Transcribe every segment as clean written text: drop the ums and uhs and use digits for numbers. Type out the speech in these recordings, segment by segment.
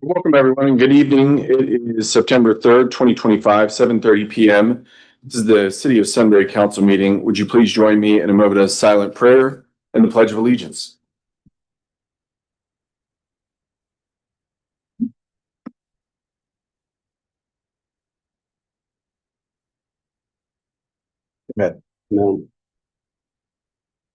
Welcome, everyone. Good evening. It is September 3rd, 2025, 7:30 p.m. This is the City of Sunbury Council meeting. Would you please join me in a moment of silent prayer and the Pledge of Allegiance? Amen. Amen.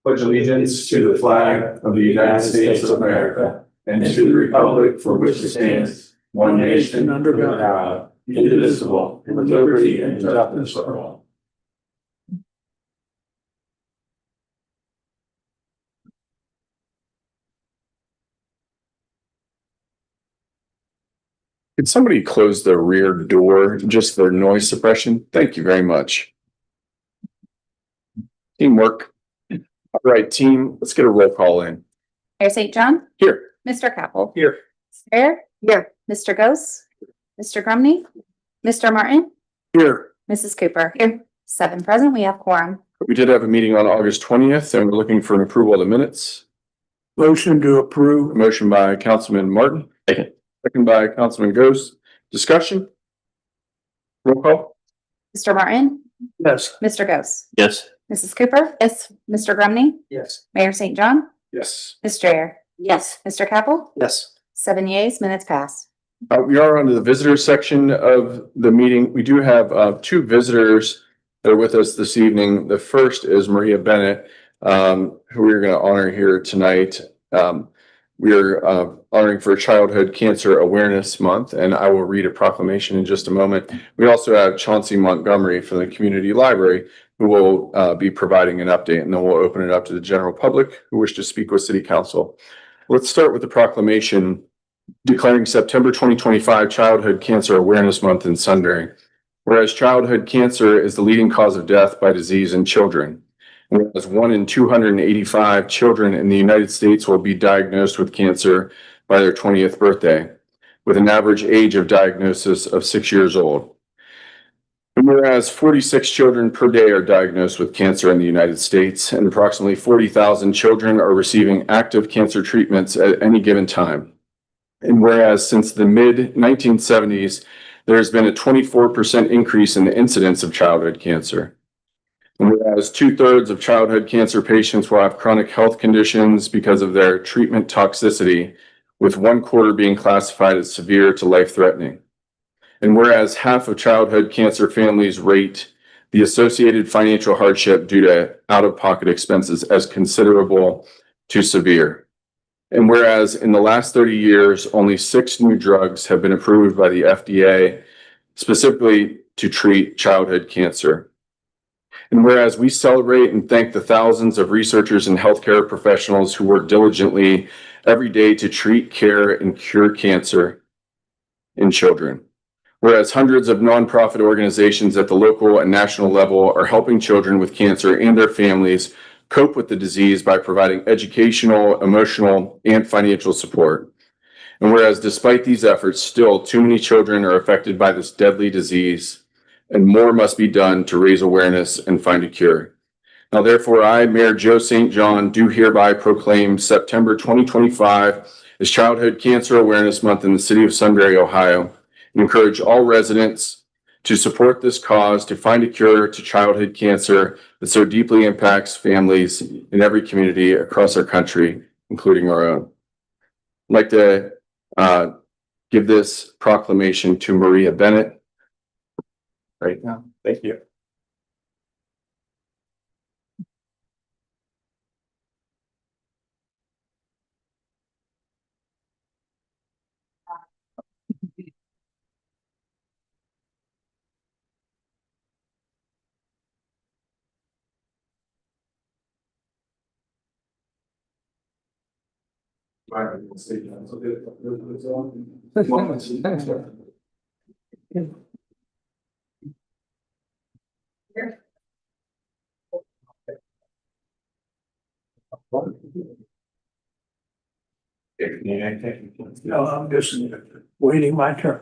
Pledge allegiance to the flag of the United States of America and to the republic for which it stands, one nation under God, indivisible, with liberty and justice for all. Could somebody close the rear door just for noise suppression? Thank you very much. Teamwork. All right, team, let's get a roll call in. Mayor St. John, Here. Mr. Capel, Here. Strayer, here, Mr. Gose, Mr. Grumney, Mr. Martin, Here. Mrs. Cooper, here. 7 present, we have quorum. We did have a meeting on August 20th and we're looking for an approval of the minutes. Motion to approve. Motion by Councilman Martin. Second by Councilman Gose. Discussion? Roll call? Mr. Martin, Yes. Mr. Gose, Yes. Mrs. Cooper, yes, Mr. Grumney, Yes. Mayor St. John, Yes. Ms. Strayer, yes, Mr. Capel, Yes. 7 yeas, minutes passed. We are on to the visitor section of the meeting. We do have two visitors that are with us this evening. The first is Maria Bennett, who we're going to honor here tonight. We are honoring for Childhood Cancer Awareness Month, and I will read a proclamation in just a moment. We also have Chauncey Montgomery from the Community Library, who will be providing an update, and then we'll open it up to the general public who wish to speak with City Council. Let's start with the proclamation declaring September 2025 Childhood Cancer Awareness Month in Sunbury. Whereas childhood cancer is the leading cause of death by disease in children. Whereas 1 in 285 children in the United States will be diagnosed with cancer by their 20th birthday, with an average age of diagnosis of 6 years old. And whereas 46 children per day are diagnosed with cancer in the United States, and approximately 40,000 children are receiving active cancer treatments at any given time. And whereas since the mid-1970s, there has been a 24% increase in the incidence of childhood cancer. And whereas 2/3 of childhood cancer patients will have chronic health conditions because of their treatment toxicity, with 1/4 being classified as severe to life-threatening. And whereas half of childhood cancer families rate the associated financial hardship due to out-of-pocket expenses as considerable to severe. And whereas in the last 30 years, only 6 new drugs have been approved by the FDA, specifically to treat childhood cancer. And whereas we celebrate and thank the thousands of researchers and healthcare professionals who work diligently every day to treat, care, and cure cancer in children. Whereas hundreds of nonprofit organizations at the local and national level are helping children with cancer and their families cope with the disease by providing educational, emotional, and financial support. And whereas despite these efforts, still too many children are affected by this deadly disease, and more must be done to raise awareness and find a cure. Now, therefore, I, Mayor Joe St. John, do hereby proclaim September 2025 as Childhood Cancer Awareness Month in the city of Sunbury, Ohio, and encourage all residents to support this cause to find a cure to childhood cancer that so deeply impacts families in every community across our country, including our own. I'd like to give this proclamation to Maria Bennett right now. Thank you. No, I'm just waiting my turn.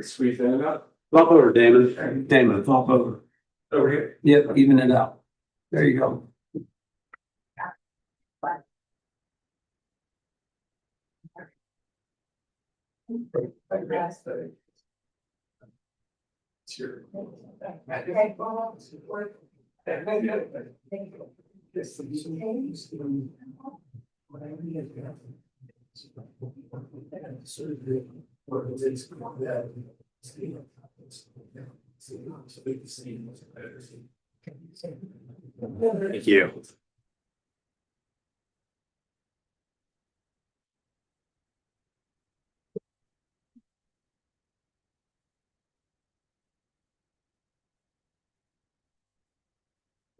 Squeeze that up. Flop over, Damon. Damon. Flop over. Over here. Yep, even it out. There you go. Thank you.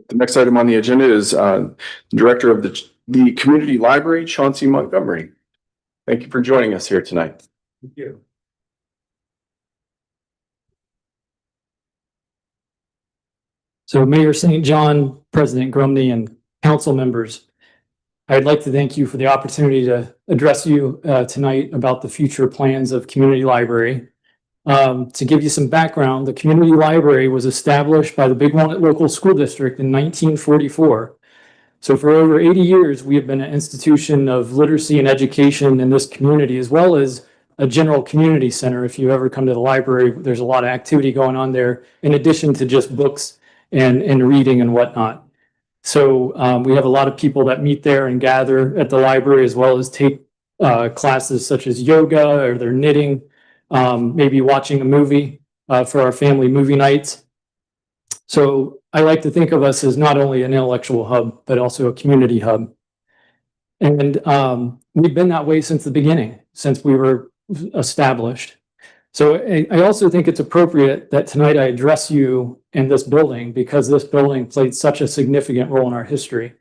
The next item on the agenda is Director of the Community Library, Chauncey Montgomery. Thank you for joining us here tonight. Thank you. So Mayor St. John, President Grumney, and council members, I'd like to thank you for the opportunity to address you tonight about the future plans of Community Library. To give you some background, the Community Library was established by the Big Walnut Local School District in 1944. So for over 80 years, we have been an institution of literacy and education in this community, as well as a general community center. If you ever come to the library, there's a lot of activity going on there, in addition to just books and reading and whatnot. So we have a lot of people that meet there and gather at the library, as well as take classes such as yoga, or they're knitting, maybe watching a movie for our family movie nights. So I like to think of us as not only an intellectual hub, but also a community hub. And we've been that way since the beginning, since we were established. So I also think it's appropriate that tonight I address you in this building, because this building played such a significant role in our history.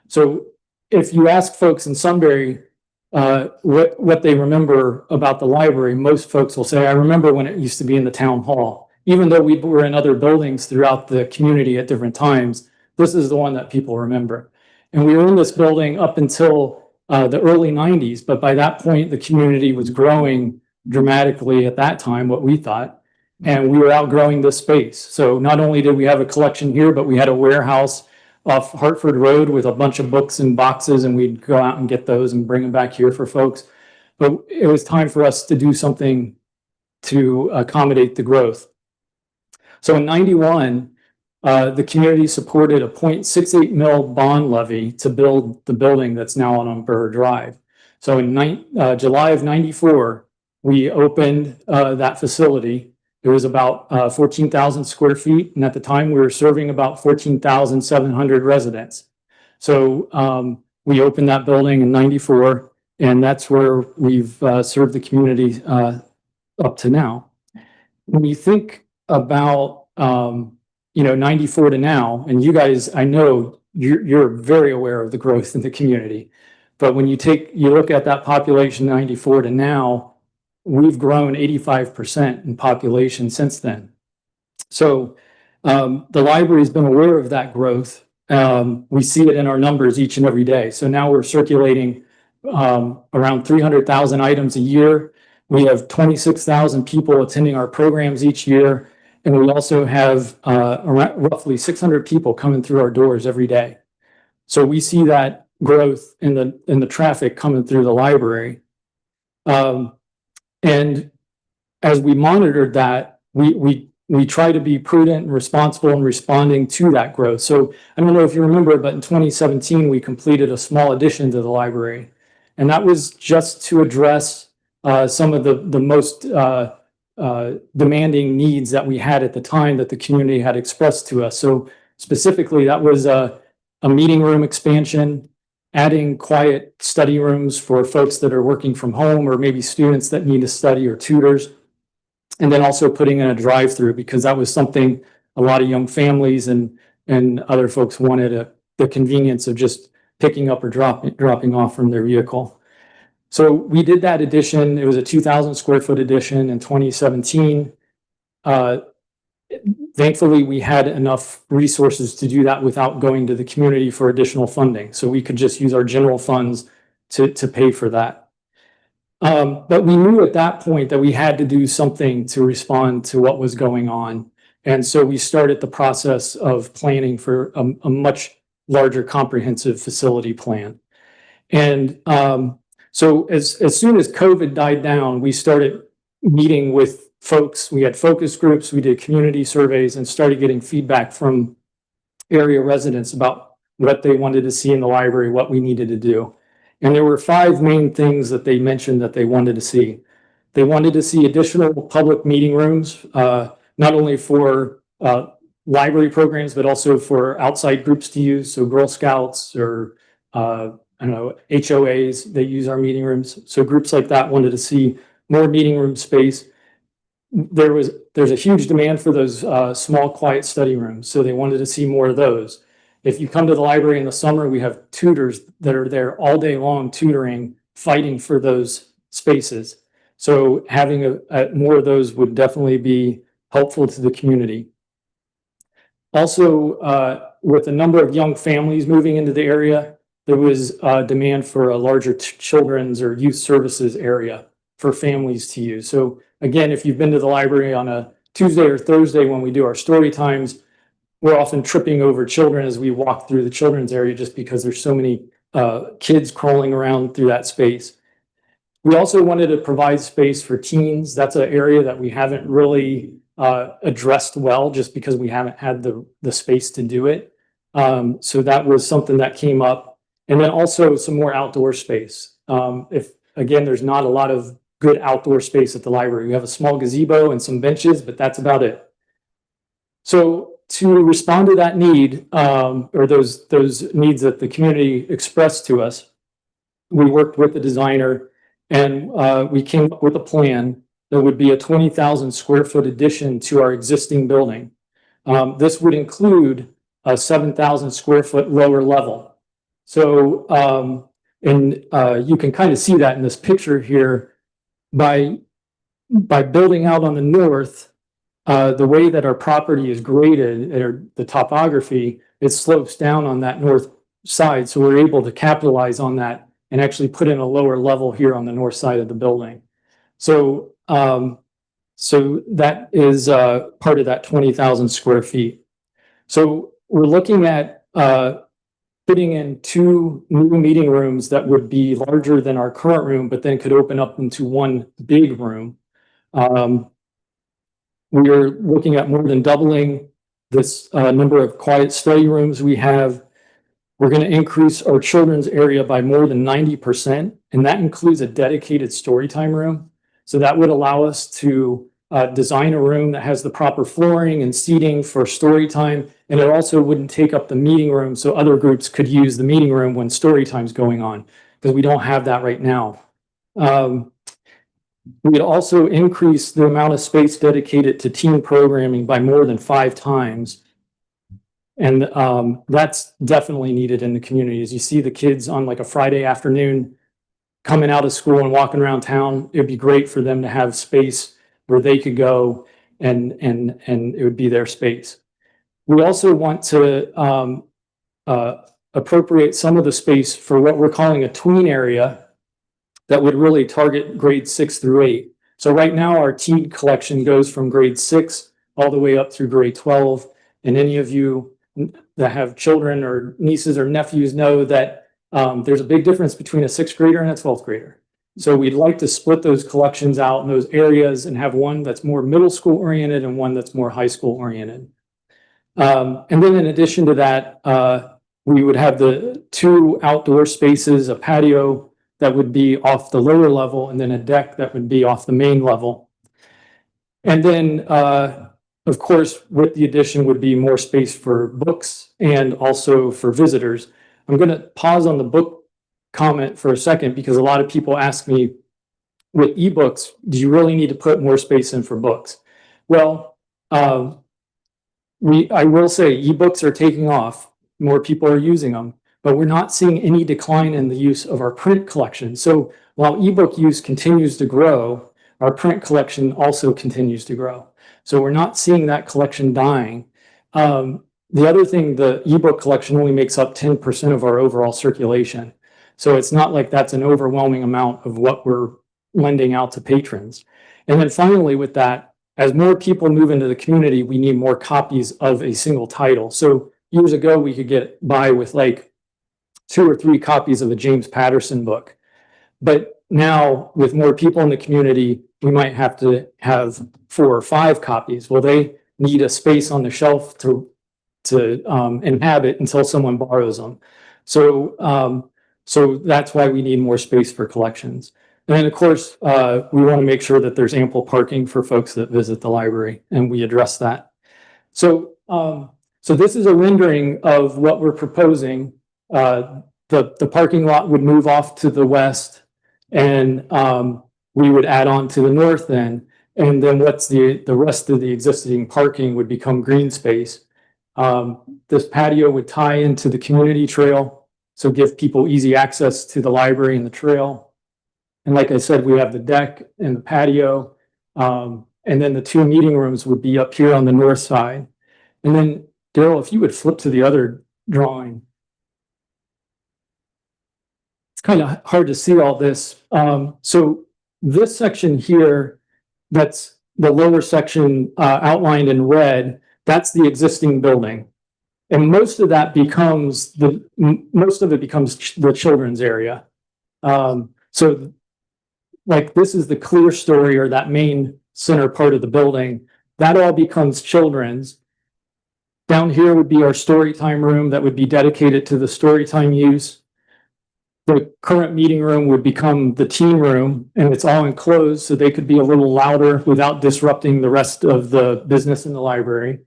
So if you ask folks in Sunbury what they remember about the library, most folks will say, I remember when it used to be in the town hall. Even though we were in other buildings throughout the community at different times, this is the one that people remember. And we were in this building up until the early 90s, but by that point, the community was growing dramatically at that time, what we thought, and we were outgrowing this space. So not only did we have a collection here, but we had a warehouse off Hartford Road with a bunch of books and boxes, and we'd go out and get those and bring them back here for folks. But it was time for us to do something to accommodate the growth. So in 91, the community supported a 0.68 mil bond levy to build the building that's now on Burr Drive. So in July of 94, we opened that facility. It was about 14,000 square feet. And at the time, we were serving about 14,700 residents. So we opened that building in 94, and that's where we've served the community up to now. When you think about, 94 to now, and you guys, I know you're very aware of the growth in the community, but when you look at that population 94 to now, we've grown 85% in population since then. So the library has been aware of that growth. We see it in our numbers each and every day. So now we're circulating around 300,000 items a year. We have 26,000 people attending our programs each year. And we also have roughly 600 people coming through our doors every day. So we see that growth in the traffic coming through the library. And as we monitored that, we try to be prudent and responsible in responding to that growth. So I don't know if you remember, but in 2017, we completed a small addition to the library. And that was just to address some of the most demanding needs that we had at the time that the community had expressed to us. So specifically, that was a meeting room expansion, adding quiet study rooms for folks that are working from home, or maybe students that need to study, or tutors. And then also putting in a drive-through, because that was something a lot of young families and other folks wanted, the convenience of just picking up or dropping off from their vehicle. So we did that addition. It was a 2,000 square foot addition in 2017. Thankfully, we had enough resources to do that without going to the community for additional funding. So we could just use our general funds to pay for that. But we knew at that point that we had to do something to respond to what was going on. And so we started the process of planning for a much larger comprehensive facility plan. And so as soon as COVID died down, we started meeting with folks. We had focus groups, we did community surveys, and started getting feedback from area residents about what they wanted to see in the library, what we needed to do. And there were 5 main things that they mentioned that they wanted to see. They wanted to see additional public meeting rooms, not only for library programs, but also for outside groups to use. So Girl Scouts or I don't know, HOAs, they use our meeting rooms. So groups like that wanted to see more meeting room space. There's a huge demand for those small, quiet study rooms. So they wanted to see more of those. If you come to the library in the summer, we have tutors that are there all day long tutoring, fighting for those spaces. So having more of those would definitely be helpful to the community. Also, with a number of young families moving into the area, there was demand for a larger children's or youth services area for families to use. So again, if you've been to the library on a Tuesday or Thursday when we do our story times, we're often tripping over children as we walk through the children's area just because there's so many kids crawling around through that space. We also wanted to provide space for teens. That's an area that we haven't really addressed well just because we haven't had the space to do it. So that was something that came up. And then also some more outdoor space. Again, there's not a lot of good outdoor space at the library. We have a small gazebo and some benches, but that's about it. So to respond to that need, or those needs that the community expressed to us, we worked with the designer and we came up with a plan that would be a 20,000 square foot addition to our existing building. This would include a 7,000 square foot lower level. So, you can kind of see that in this picture here. By building out on the north, the way that our property is graded, or the topography, it slopes down on that north side. So we're able to capitalize on that and actually put in a lower level here on the north side of the building. So, so that is part of that 20,000 square feet. So we're looking at putting in 2 new meeting rooms that would be larger than our current room, but then could open up into one big room. We are looking at more than doubling this number of quiet study rooms we have. We're going to increase our children's area by more than 90%, and that includes a dedicated story time room. So that would allow us to design a room that has the proper flooring and seating for story time, and it also wouldn't take up the meeting room, so other groups could use the meeting room when story time's going on, because we don't have that right now. We would also increase the amount of space dedicated to teen programming by more than 5 times. And that's definitely needed in the community. As you see the kids on like a Friday afternoon coming out of school and walking around town, it'd be great for them to have space where they could go and it would be their space. We also want to appropriate some of the space for what we're calling a tween area that would really target grades 6 through 8. So right now our teen collection goes from grade 6 all the way up through grade 12. And any of you that have children or nieces or nephews know that there's a big difference between a 6th grader and a 12th grader. So we'd like to split those collections out in those areas and have one that's more middle school oriented and one that's more high school oriented. And then in addition to that, we would have the 2 outdoor spaces, a patio that would be off the lower level, and then a deck that would be off the main level. And then, of course, with the addition would be more space for books and also for visitors. I'm going to pause on the book comment for a second because a lot of people ask me, with ebooks, do you really need to put more space in for books? Well, I will say ebooks are taking off. More people are using them, but we're not seeing any decline in the use of our print collection. So while ebook use continues to grow, our print collection also continues to grow. So we're not seeing that collection dying. The other thing, the ebook collection only makes up 10% of our overall circulation. So it's not like that's an overwhelming amount of what we're lending out to patrons. And then finally with that, as more people move into the community, we need more copies of a single title. So years ago, we could get by with like 2 or 3 copies of a James Patterson book. But now with more people in the community, we might have to have 4 or 5 copies. Well, they need a space on the shelf to inhabit until someone borrows them. So that's why we need more space for collections. And then, of course, we want to make sure that there's ample parking for folks that visit the library, and we address that. So this is a rendering of what we're proposing. The parking lot would move off to the west, and we would add on to the north then. And then what's the rest of the existing parking would become green space. This patio would tie into the community trail, so give people easy access to the library and the trail. And like I said, we have the deck and the patio, and then the 2 meeting rooms would be up here on the north side. And then, Daryl, if you would flip to the other drawing. It's kind of hard to see all this. So this section here, that's the lower section outlined in red, that's the existing building. And most of it becomes the children's area. So like this is the clear story, or that main center part of the building, that all becomes children's. Down here would be our story time room that would be dedicated to the story time use. The current meeting room would become the teen room, and it's all enclosed so they could be a little louder without disrupting the rest of the business in the library.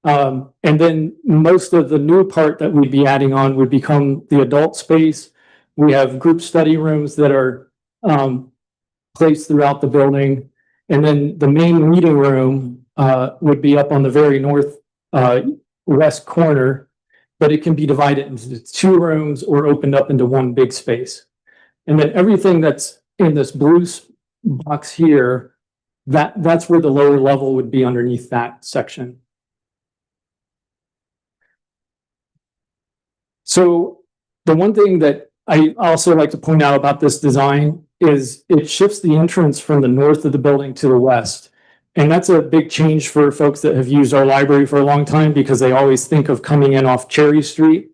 And then most of the new part that we'd be adding on would become the adult space. We have group study rooms that are placed throughout the building. And then the main meeting room would be up on the very north west corner, but it can be divided into 2 rooms or opened up into one big space. And then everything that's in this blue box here, that's where the lower level would be underneath that section. So the one thing that I also like to point out about this design is it shifts the entrance from the north of the building to the west. And that's a big change for folks that have used our library for a long time, because they always think of coming in off Cherry Street.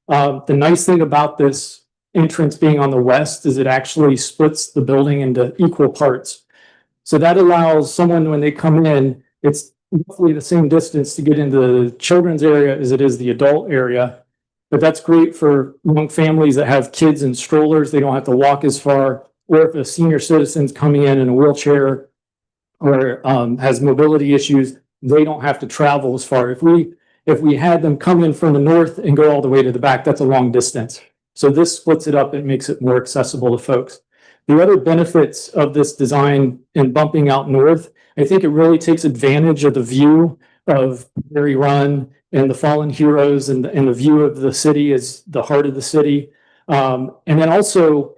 The nice thing about this entrance being on the west is it actually splits the building into equal parts. So that allows someone, when they come in, it's roughly the same distance to get into the children's area as it is the adult area. But that's great for young families that have kids in strollers. They don't have to walk as far. Or if a senior citizen's coming in a wheelchair or has mobility issues, they don't have to travel as far. If we had them come in from the north and go all the way to the back, that's a long distance. So this splits it up and makes it more accessible to folks. The other benefits of this design in bumping out north, I think it really takes advantage of the view of Berry Run and the Fallen Heroes, and the view of the city as the heart of the city. And then also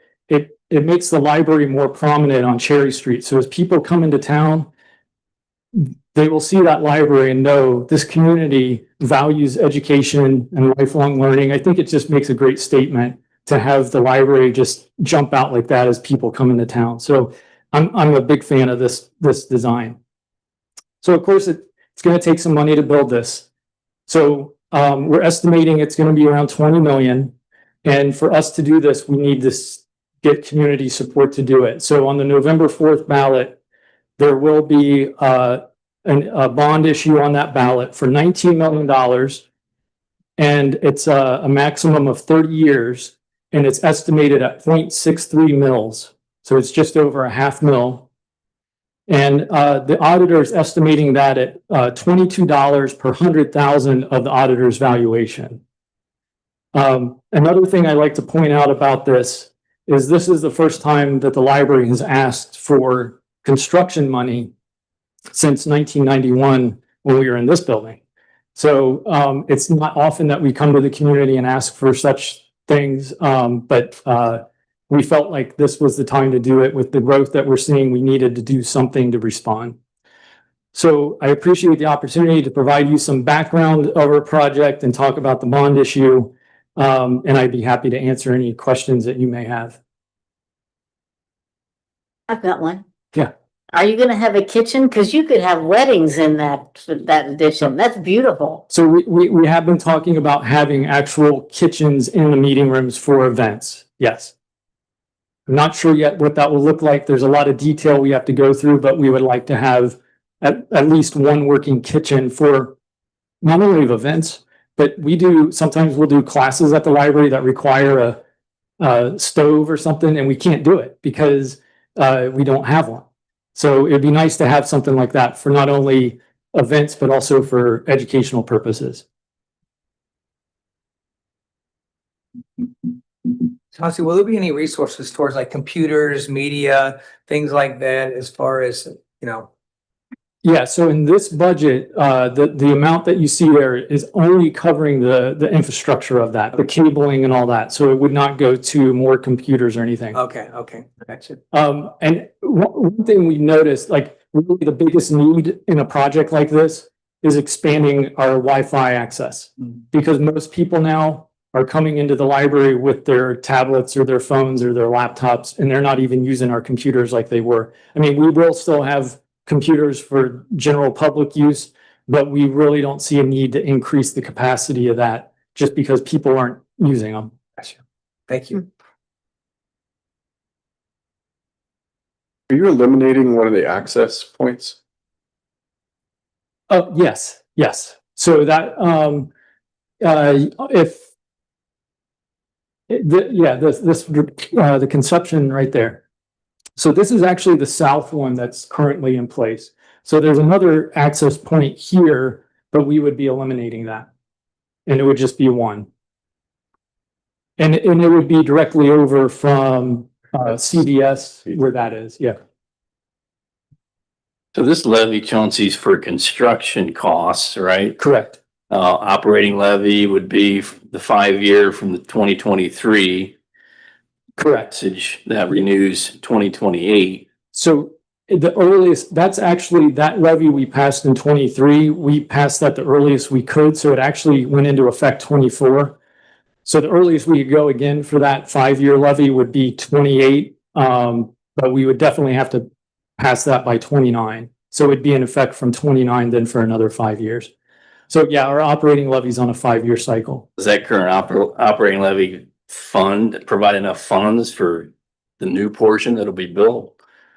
it makes the library more prominent on Cherry Street. So as people come into town, they will see that library and know this community values education and lifelong learning. I think it just makes a great statement to have the library just jump out like that as people come into town. So I'm a big fan of this design. So of course it's going to take some money to build this. So we're estimating it's going to be around 20 million. And for us to do this, we need to get community support to do it. So on the November 4th ballot, there will be a bond issue on that ballot for $19 million. And it's a maximum of 30 years. And it's estimated at 0.63 mils. So it's just over a half mil. And the auditor is estimating that at $22 per 100,000 of the auditor's valuation. Another thing I like to point out about this is the first time that the library has asked for construction money since 1991 when we were in this building. So it's not often that we come to the community and ask for such things, but we felt like this was the time to do it. With the growth that we're seeing, we needed to do something to respond. So I appreciate the opportunity to provide you some background of our project and talk about the bond issue. And I'd be happy to answer any questions that you may have. I've got one. Yeah. Are you gonna have a kitchen? Cause you could have weddings in that addition. That's beautiful. So we have been talking about having actual kitchens in the meeting rooms for events. Yes. I'm not sure yet what that will look like. There's a lot of detail we have to go through, but we would like to have at least one working kitchen for not only of events, but sometimes we'll do classes at the library that require a stove or something, and we can't do it because we don't have one. So it'd be nice to have something like that for not only events, but also for educational purposes. Chauncey, will there be any resources towards like computers, media, things like that, as far as, you know? Yeah, so in this budget, the amount that you see there is only covering the infrastructure of that, the cabling and all that. So it would not go to more computers or anything. Okay, gotcha. And one thing we noticed, like really the biggest need in a project like this is expanding our Wi-Fi access. Because most people now are coming into the library with their tablets or their phones or their laptops, and they're not even using our computers like they were. I mean, we will still have computers for general public use, but we really don't see a need to increase the capacity of that just because people aren't using them. Gotcha. Thank you. Are you eliminating one of the access points? Oh, yes. So that, the conception right there. So this is actually the south one that's currently in place. So there's another access point here, but we would be eliminating that. And it would just be one. And it would be directly over from CVS where that is, yeah. So this levy, Chauncey's for construction costs, right? Correct. Operating levy would be the 5-year from the 2023. Correct. Passage that renews 2028. So the earliest, that's actually that levy we passed in 23. We passed that the earliest we could. So it actually went into effect 24. So the earliest we could go again for that 5-year levy would be 28. But we would definitely have to pass that by 29. So it'd be in effect from 29 then for another 5 years. So yeah, our operating levy's on a 5-year cycle. Does that current operating levy provide enough funds for the new portion that'll be built?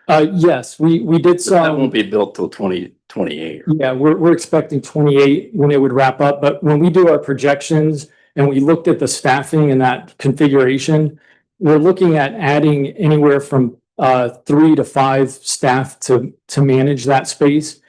Yes, we did That won't some, be built till 2028. yeah, we're expecting 28 when it would wrap up. But when we do our projections and we looked at the staffing and that configuration, we're looking at adding anywhere from 3 to 5 staff to manage that space.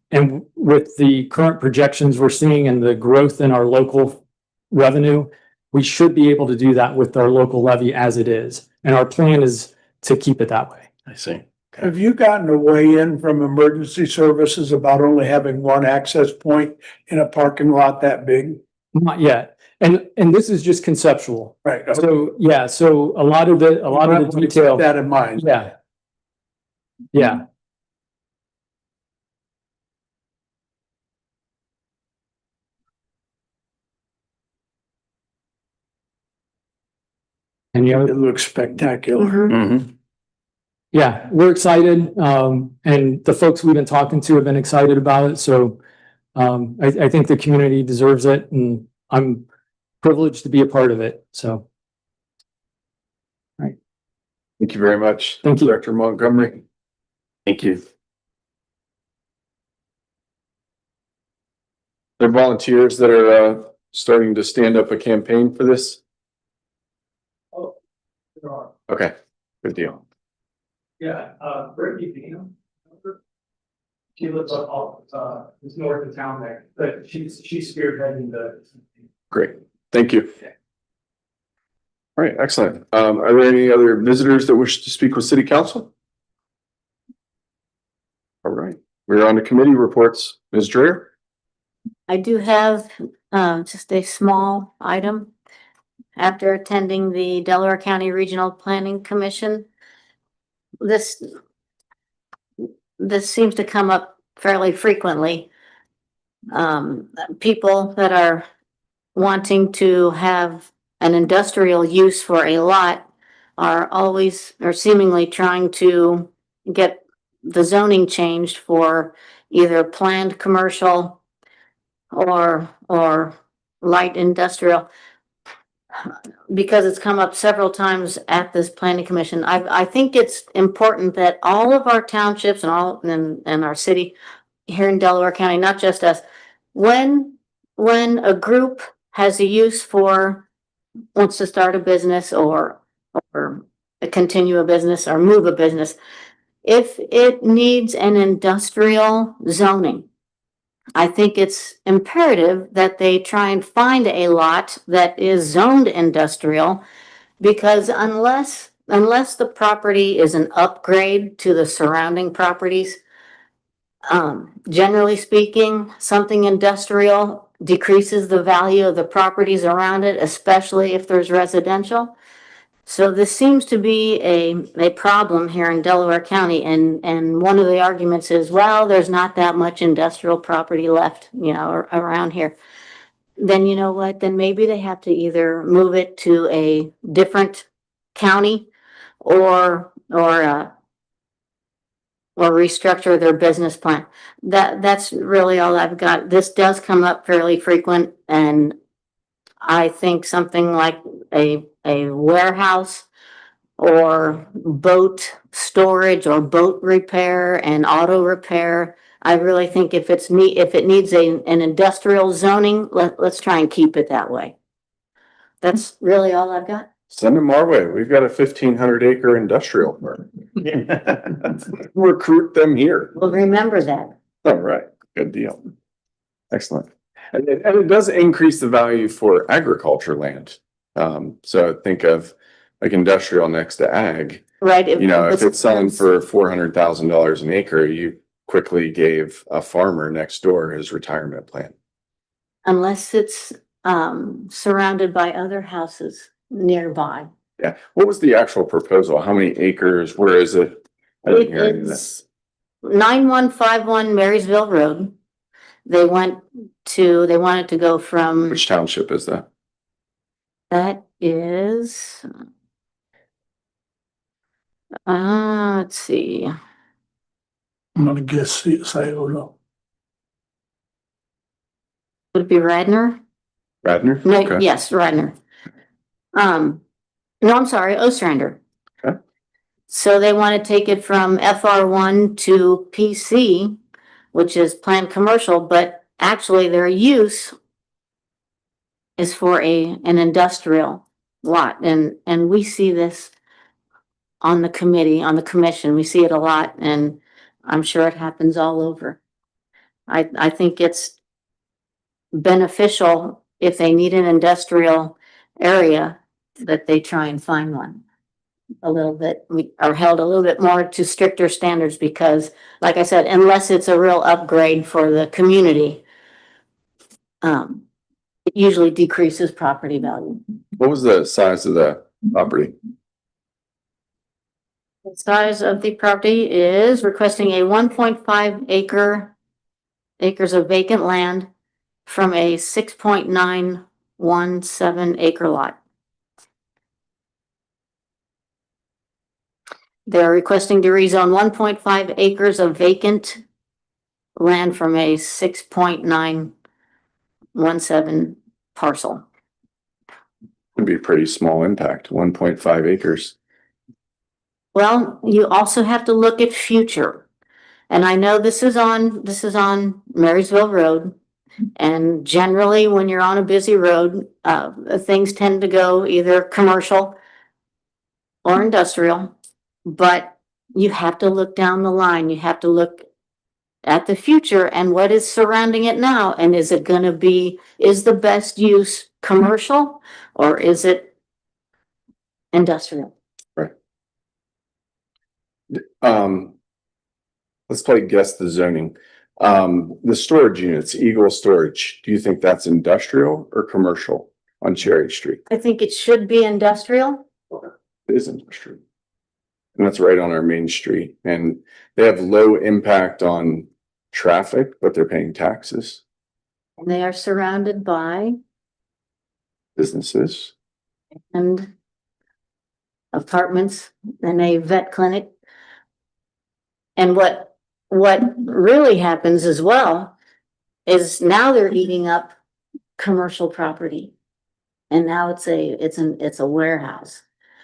And with the current projections we're seeing and the growth in our local revenue, we should be able to do that with our local levy as it is. And our plan is to keep it that way. I see. Have you gotten a weigh in from emergency services about only having one access point in a parking lot that big? Not yet. And this is just conceptual. Right. So, yeah, so a lot of the detail. Keep that in mind. Yeah. Yeah. And you know, It looks spectacular. Mhm. yeah, we're excited. And the folks we've been talking to have been excited about it. So I think the community deserves it and I'm privileged to be a part of it. So. Thank you very much. Thank you. Director Montgomery. Thank you. There are volunteers that are starting to stand up a campaign for this. Okay, good deal. Yeah, Brittany Bingham. She lives up, it's north of town there, but she's spearheading the. Great, thank you. All right, excellent. Are there any other visitors that wish to speak with City Council? All right, we're on to committee reports. Ms. Dreher? I do have just a small item. After attending the Delaware County Regional Planning Commission, this seems to come up fairly frequently. People that are wanting to have an industrial use for a lot are always or seemingly trying to get the zoning changed for either planned commercial or light industrial. Because it's come up several times at this planning commission, I think it's important that all of our townships and our city here in Delaware County, not just us, when a group has a use for, wants to start a business or continue a business or move a business, if it needs an industrial zoning, I think it's imperative that they try and find a lot that is zoned industrial, because unless the property is an upgrade to the surrounding properties, generally speaking, something industrial decreases the value of the properties around it, especially if there's residential. So this seems to be a problem here in Delaware County, and one of the arguments is, well, there's not that much industrial property left, around here. Then you know what, then maybe they have to either move it to a different county or restructure their business plan. That's really all I've got. This does come up fairly frequent, and I think something like a warehouse or boat storage or boat repair and auto repair. I really think if it needs an industrial zoning, let's try and keep it that way. That's really all I've got. Send them our way. We've got a 1,500-acre industrial park. Recruit them here. Well, remember that. All right, good deal. Excellent. And it does increase the value for agriculture land. So think of like industrial next to ag. Right. If it's selling for $400,000 an acre, you quickly gave a farmer next door his retirement plan. Unless it's surrounded by other houses nearby. Yeah. What was the actual proposal? How many acres? Where is it? I didn't hear any of that. It's 9151 Marysville Road. They wanted to go from, Which township is that? that is, let's see. I'm gonna guess, say, oh no. Would it be Radnor? Radnor? No, Okay. yes, Radnor. No, I'm sorry, Ostrander. Okay. So they want to take it from FR1 to PC, which is planned commercial, but actually their use is for an industrial lot. And we see this on the commission, we see it a lot, and I'm sure it happens all over. I think it's beneficial if they need an industrial area that they try and find one a little bit. We are held a little bit more to stricter standards because, like I said, unless it's a real upgrade for the community, it usually decreases property value. What was the size of the property? The size of the property is requesting a 1.5 acres of vacant land from a 6.917 acre lot. They're requesting to rezone 1.5 acres of vacant land from a 6.917 parcel. Would be a pretty small impact, 1.5 acres. Well, you also have to look at future. And I know this is on Marysville Road. And generally, when you're on a busy road, things tend to go either commercial or industrial. But you have to look down the line. You have to look at the future and what is surrounding it now. And is it going to be, is the best use commercial or is it industrial? Right. Let's play guess the zoning. The storage units, Eagle Storage, do you think that's industrial or commercial on Cherry Street? I think it should be industrial. It is industrial. And that's right on our main street. And they have low impact on traffic, but they're paying taxes. And they are surrounded by Businesses. and apartments and a vet clinic. And what really happens as well is now they're eating up commercial property. And now it's a warehouse,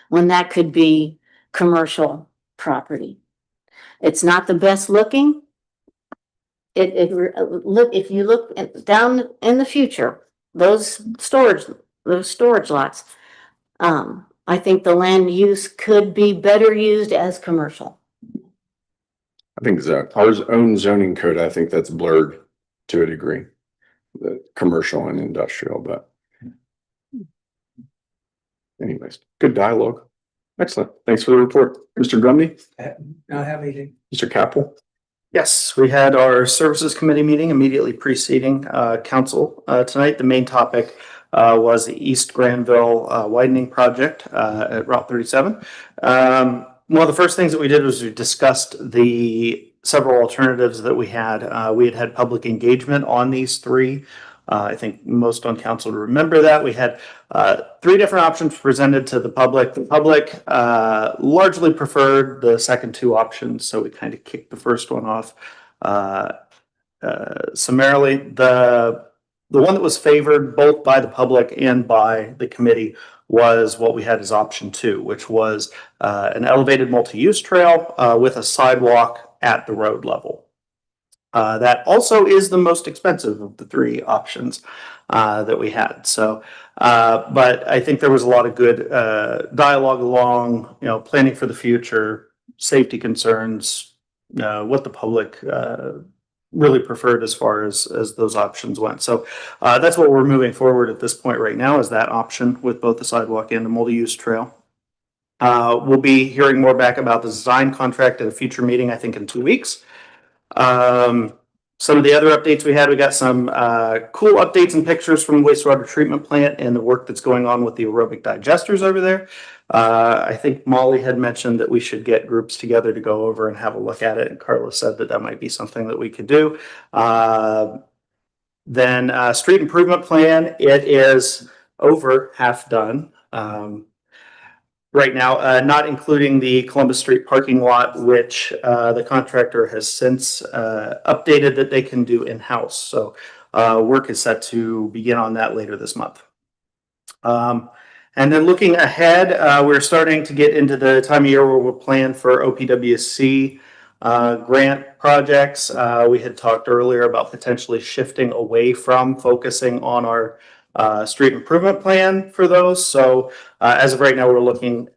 when that could be commercial property. It's not the best looking. If you look down in the future, those storage lots, I think the land use could be better used as commercial. I think our own zoning code, I think that's blurred to a degree, the commercial and industrial, but anyways, good dialogue. Excellent. Thanks for the report. Mr. Grumney, Not have anything. Mr. Capel. Yes, we had our services committee meeting immediately preceding council. Tonight, the main topic was the East Granville widening project at Route 37. One of the first things that we did was we discussed the several alternatives that we had. We had public engagement on these three. I think most on council remember that. We had three different options presented to the public. The public largely preferred the second two options, so we kind of kicked the first one off summarily. The one that was favored both by the public and by the committee was what we had as option 2, which was an elevated multi-use trail with a sidewalk at the road level. That also is the most expensive of the three options that we had. So, but I think there was a lot of good dialogue along, planning for the future, safety concerns, what the public really preferred as far as those options went. So that's what we're moving forward at this point right now, is that option with both the sidewalk and the multi-use trail. We'll be hearing more back about the design contract at a future meeting, I think in 2 weeks. Some of the other updates we got some cool updates and pictures from the wastewater treatment plant and the work that's going on with the aerobic digesters over there. I think Molly had mentioned that we should get groups together to go over and have a look at it, and Carla said that might be something that we could do. Then street improvement plan, it is over half done. Right now, not including the Columbus Street parking lot, which the contractor has since updated that they can do in-house. So work is set to begin on that later this month. And then looking ahead, we're starting to get into the time of year where we'll plan for OPWC grant projects. We had talked earlier about potentially shifting away from focusing on our street improvement plan for those. So as of right now, we're looking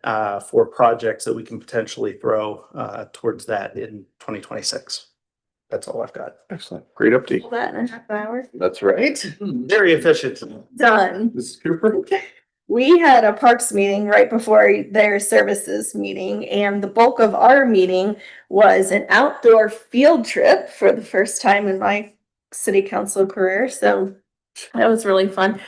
for projects that we can potentially throw towards that in 2026. That's all I've got. Excellent. Great update. That in a half hour. That's right. Very efficient. Done. Mrs. Cooper. We had a parks meeting right before their services meeting, and the bulk of our meeting was an outdoor field trip for the first time in my city council career. So that was really fun.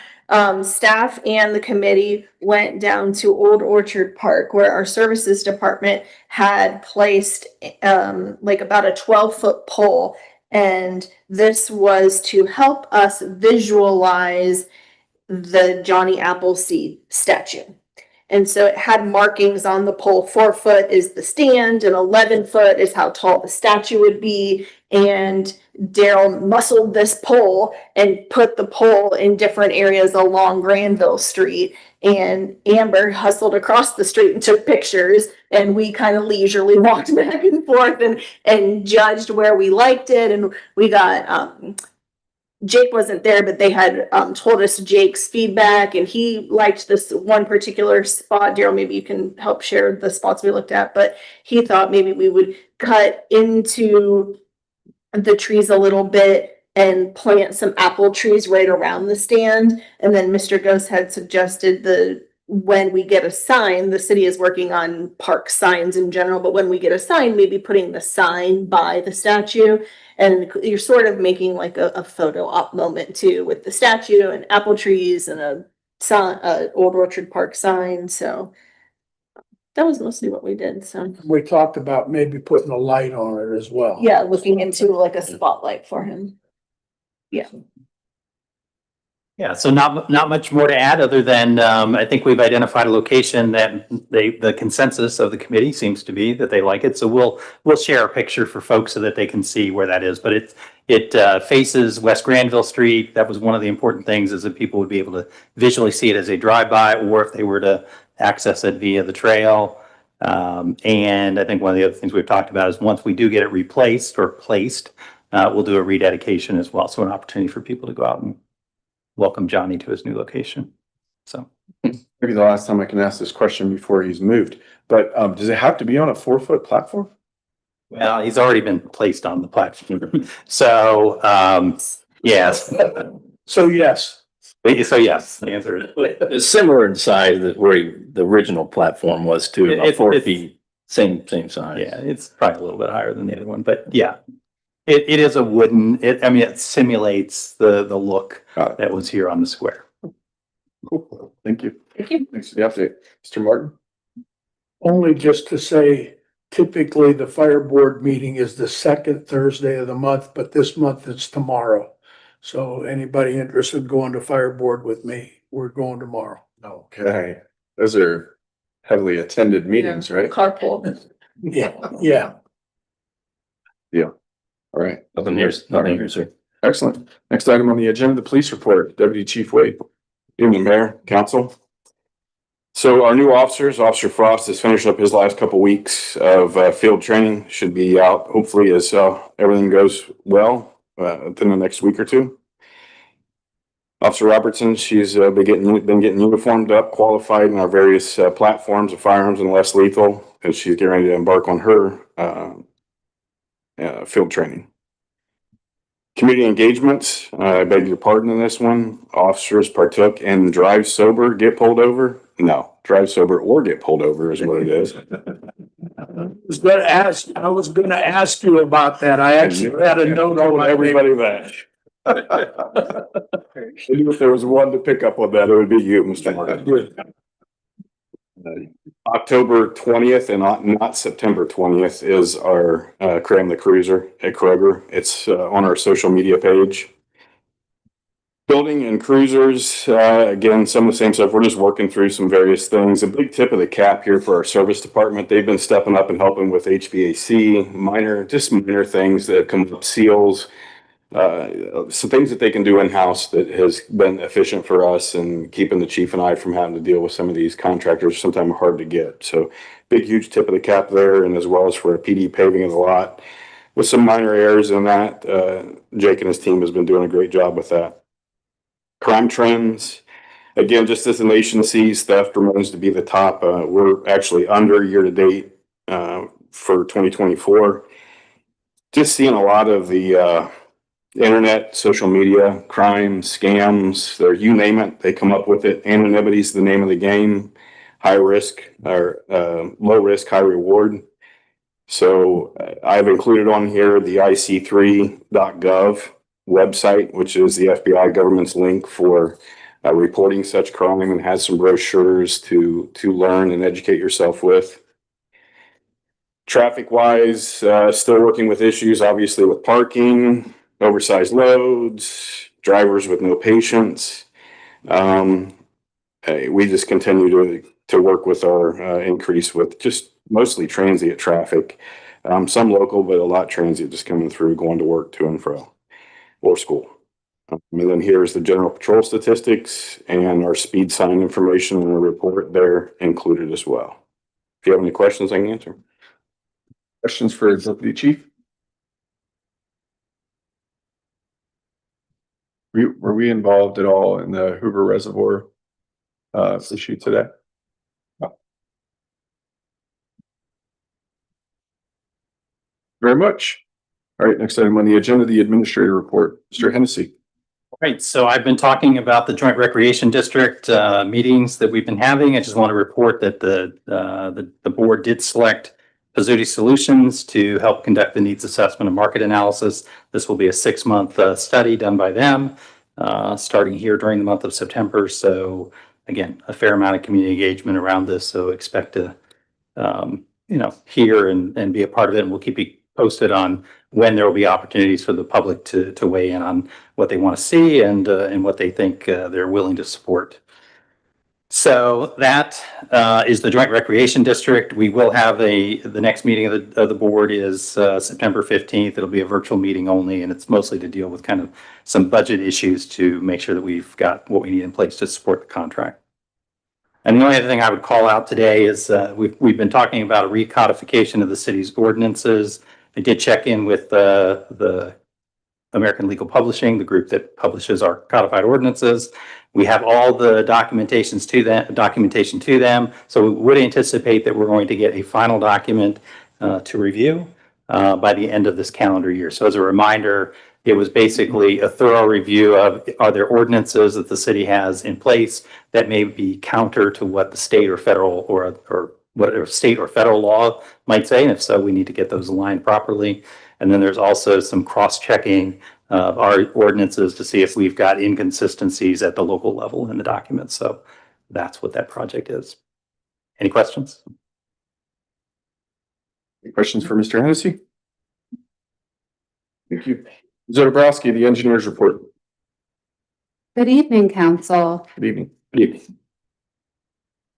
Staff and the committee went down to Old Orchard Park, where our services department had placed like about a 12-foot pole. And this was to help us visualize the Johnny Appleseed statue. And so it had markings on the pole. 4 foot is the stand and 11 foot is how tall the statue would be. And Daryl muscled this pole and put the pole in different areas along Granville Street. And Amber hustled across the street and took pictures. And we kind of leisurely walked back and forth and judged where we liked it. And we got Jake wasn't there, but they had told us Jake's feedback, and he liked this one particular spot. Daryl, maybe you can help share the spots we looked at, but he thought maybe we would cut into the trees a little bit and plant some apple trees right around the stand. And then Mr. Ghost had suggested when we get a sign, the city is working on park signs in general, but when we get a sign, maybe putting the sign by the statue. And you're sort of making like a photo op moment too, with the statue and apple trees and a Old Orchard Park sign. So that was mostly what we did. So We talked about maybe putting a light on it as well. yeah, looking into like a spotlight for him. Yeah. Yeah, so not much more to add other than, I think we've identified a location that the consensus of the committee seems to be that they like it. So we'll share a picture for folks so that they can see where that is. But it faces West Granville Street. That was one of the important things, is that people would be able to visually see it as they drive by, or if they were to access it via the trail. And I think one of the other things we've talked about is once we do get it replaced or placed, we'll do a rededication as well. So an opportunity for people to go out and welcome Johnny to his new location. So Maybe the last time I can ask this question before he's moved, but does it have to be on a 4-foot platform? well, he's already been placed on the platform. So yes. So yes, So yes, the answer is It's similar in size that where the original platform was too, about It- 4 it's- feet, same size. yeah, it's probably a little bit higher than the other one, but yeah. It is a wooden, it simulates the look Got it. that was here on the square. Cool. Thank you. Thank you. Thanks for the update. Mr. Martin? only just to say, typically the fire board meeting is the second Thursday of the month, but this month it's tomorrow. So anybody interested in going to fire board with me, we're going tomorrow. Okay. Those are heavily attended meetings, right? Carpool. Yeah. All right. Nothing here, sir. Excellent. Next item on the agenda, the police report, Deputy Chief Wade. Evening, Mayor, Council. So our new officers, Officer Frost has finished up his last couple weeks of field training, should be out hopefully as everything goes well within the next week or two. Officer Robertson, she's been getting uniformed up, qualified in our various platforms of firearms and less lethal, and she's getting ready to embark on her field training. Community engagements, I beg your pardon in this one. Officers partook in drive sober, get pulled over. No, drive sober or get pulled over is what it is. I was gonna ask you about that. I actually had a note on Told my everybody that. I knew if there was one to pick up on that, it would be you, Mr. Martin. October 20th and not September 20th is our Cram the Cruiser at Kroger. It's on our social media page. Building and cruisers, again, some of the same stuff. We're just working through some various things. A big tip of the cap here for our service department. They've been stepping up and helping with HVAC, minor things that come up, seals, some things that they can do in-house that has been efficient for us and keeping the chief and I from having to deal with some of these contractors, sometimes hard to get. So big, huge tip of the cap there, and as well as for a PD paving of the lot with some minor errors in that. Jake and his team has been doing a great job with that. Crime trends, again, just as the nation sees, theft remains to be the top. We're actually under year to date for 2024. Just seeing a lot of the internet, social media, crime, scams, there, you name it, they come up with it. Anonymity is the name of the game. High risk or low risk, high reward. So I've included on here the IC3.gov website, which is the FBI government's link for reporting such crime, and has some brochures to learn and educate yourself with. Traffic wise, still working with issues, obviously, with parking, oversized loads, drivers with no patience. We just continue to work with our increase with just mostly transient traffic. Some local, but a lot transient just coming through, going to work, to and fro, or school. And then here's the general patrol statistics and our speed sign information in the report there included as well. If you have any questions, I can answer. Questions for Deputy Chief? Were we involved at all in the Hoover Reservoir issue today? No. Very much. All right, next item on the agenda, the administrator report. Mr. Hennessy. Right, so I've been talking about the Joint Recreation District meetings that we've been having. I just want to report that the board did select Pizzuti Solutions to help conduct the needs assessment and market analysis. This will be a 6-month study done by them, starting here during the month of September. So again, a fair amount of community engagement around this. So expect to hear and be a part of it. And we'll keep you posted on when there will be opportunities for the public to weigh in on what they want to see and what they think they're willing to support. So that is the Joint Recreation District. We will have the next meeting of the board is September 15th. It'll be a virtual meeting only, and it's mostly to deal with kind of some budget issues to make sure that we've got what we need in place to support the contract. And the only other thing I would call out today is we've been talking about a recodification of the city's ordinances. I did check in with the American Legal Publishing, the group that publishes our codified ordinances. We have all the documentation to them. So we would anticipate that we're going to get a final document to review by the end of this calendar year. So as a reminder, it was basically a thorough review of, are there ordinances that the city has in place that may be counter to what the state or federal or whatever state or federal law might say? And if so, we need to get those aligned properly. And then there's also some cross-checking of our ordinances to see if we've got inconsistencies at the local level in the documents. So that's what that project is. Any questions? Any questions for Mr. Hennessy? Thank you. Zodabrowski, the engineer's report. Good evening, council. Good evening. Good evening.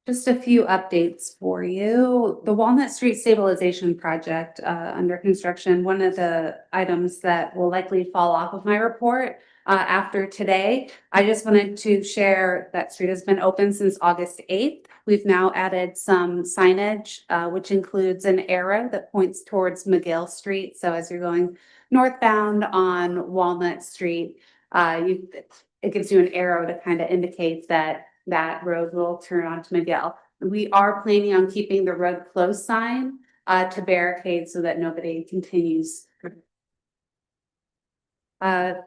Just a few updates for you. The Walnut Street Stabilization Project under construction, one of the items that will likely fall off of my report after today. I just wanted to share that street has been open since August 8th. We've now added some signage, which includes an arrow that points towards McGill Street. So as you're going northbound on Walnut Street, it gives you an arrow to kind of indicate that road will turn onto McGill. We are planning on keeping the road closed sign to barricade so that nobody continues. Our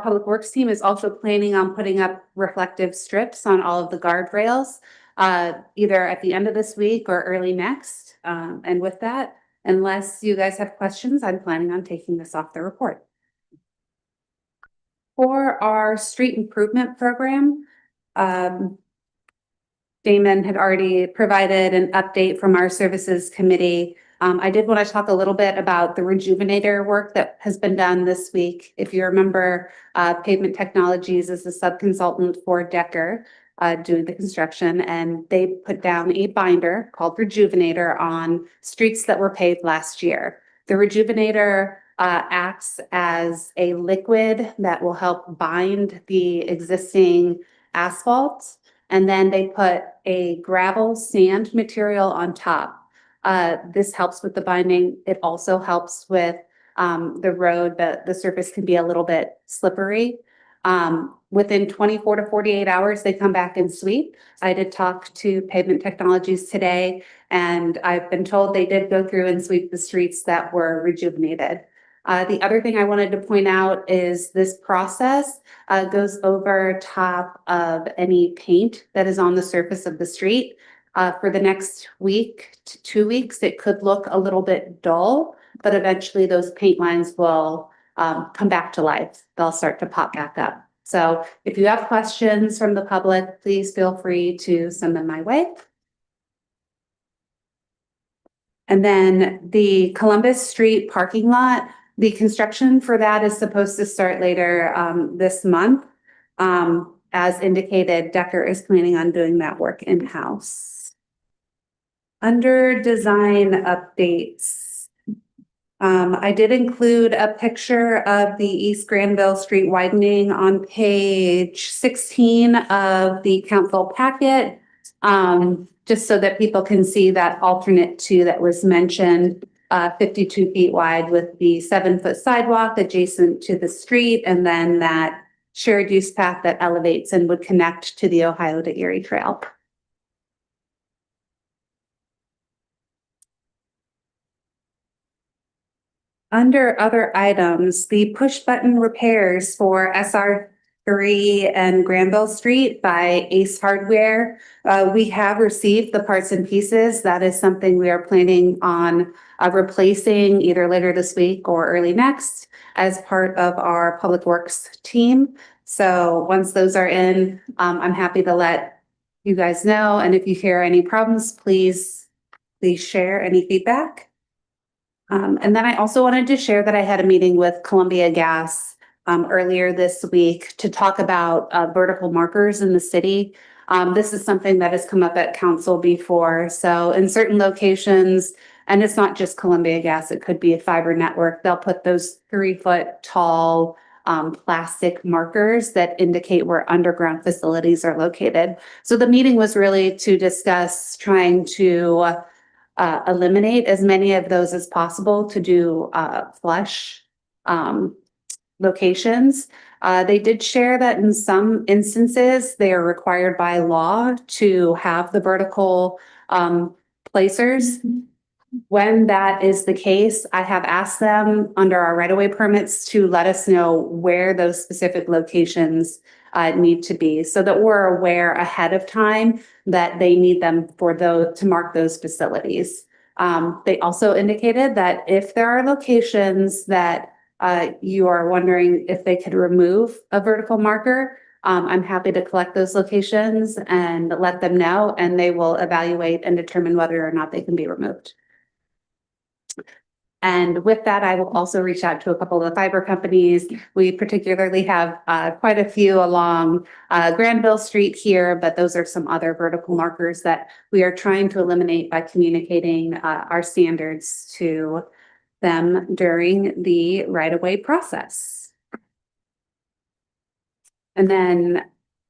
public works team is also planning on putting up reflective strips on all of the guardrails, either at the end of this week or early next. And with that, unless you guys have questions, I'm planning on taking this off the report. For our street improvement program, Damon had already provided an update from our services committee. I did want to talk a little bit about the Rejuvenator work that has been done this week. If you remember, Pavement Technologies is the sub-consultant for Decker doing the construction, and they put down a binder called Rejuvenator on streets that were paved last year. The Rejuvenator acts as a liquid that will help bind the existing asphalt, and then they put a gravel sand material on top. This helps with the binding. It also helps with the road, the surface can be a little bit slippery. Within 24 to 48 hours, they come back and sweep. I did talk to Pavement Technologies today, and I've been told they did go through and sweep the streets that were rejuvenated. The other thing I wanted to point out is this process goes over top of any paint that is on the surface of the street. For the next week to 2 weeks, it could look a little bit dull, but eventually those paint lines will come back to life. They'll start to pop back up. So if you have questions from the public, please feel free to send them my way. And then the Columbus Street parking lot, the construction for that is supposed to start later this month. As indicated, Decker is planning on doing that work in-house. Under design updates, I did include a picture of the East Granville Street widening on page 16 of the council packet, just so that people can see that alternate 2 that was mentioned, 52 feet wide with the 7-foot sidewalk adjacent to the street, and then that shared use path that elevates and would connect to the Ohio to Erie Trail. Under other items, the push button repairs for SR3 and Granville Street by Ace Hardware. We have received the parts and pieces. That is something we are planning on replacing either later this week or early next as part of our public works team. So once those are in, I'm happy to let you guys know. And if you hear any problems, please share any feedback. And then I also wanted to share that I had a meeting with Columbia Gas earlier this week to talk about vertical markers in the city. This is something that has come up at council before. So in certain locations, and it's not just Columbia Gas, it could be a fiber network, they'll put those 3-foot tall plastic markers that indicate where underground facilities are located. So the meeting was really to discuss trying to eliminate as many of those as possible to do flush locations. They did share that in some instances, they are required by law to have the vertical placers. When that is the case, I have asked them under our right-of-way permits to let us know where those specific locations need to be so that we're aware ahead of time that they need them for those to mark those facilities. They also indicated that if there are locations that you are wondering if they could remove a vertical marker, I'm happy to collect those locations and let them know, and they will evaluate and determine whether or not they can be removed. And with that, I will also reach out to a couple of the fiber companies. We particularly have quite a few along Granville Street here, but those are some other vertical markers that we are trying to eliminate by communicating our standards to them during the right-of-way process. And then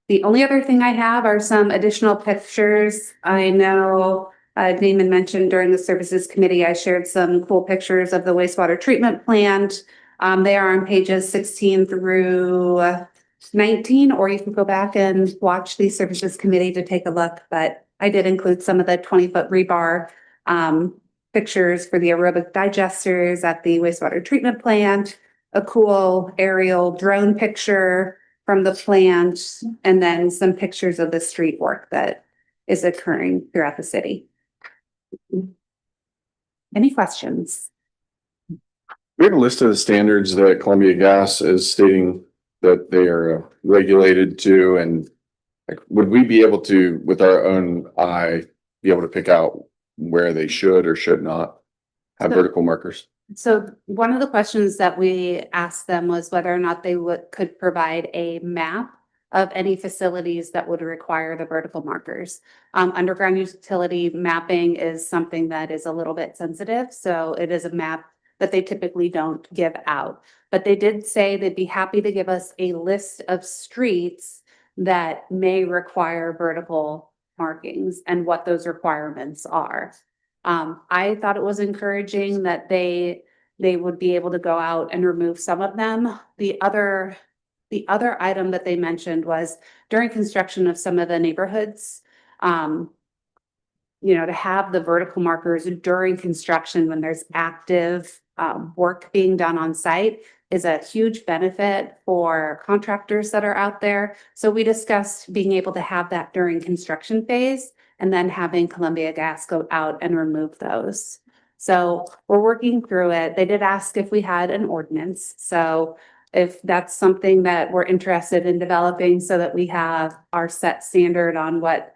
the only other thing I have are some additional pictures. I know Damon mentioned during the services committee, I shared some cool pictures of the wastewater treatment plant. They are on pages 16 through 19, or you can go back and watch the services committee to take a look. But I did include some of the 20-foot rebar pictures for the aerobic digesters at the wastewater treatment plant, a cool aerial drone picture from the plant, and then some pictures of the street work that is occurring throughout the city. Any questions? We have a list of the standards that Columbia Gas is stating that they are regulated to, and like, would we be able to, with our own eye, be able to pick out where they should or should not have vertical markers? So one of the questions that we asked them was whether or not they could provide a map of any facilities that would require the vertical markers. Underground utility mapping is something that is a little bit sensitive, so it is a map that they typically don't give out. But they did say they'd be happy to give us a list of streets that may require vertical markings and what those requirements are. I thought it was encouraging that they would be able to go out and remove some of them. The other item that they mentioned was during construction of some of the neighborhoods, to have the vertical markers during construction when there's active work being done on site is a huge benefit for contractors that are out there. So we discussed being able to have that during construction phase and then having Columbia Gas go out and remove those. So we're working through it. They did ask if we had an ordinance. So if that's something that we're interested in developing so that we have our set standard on what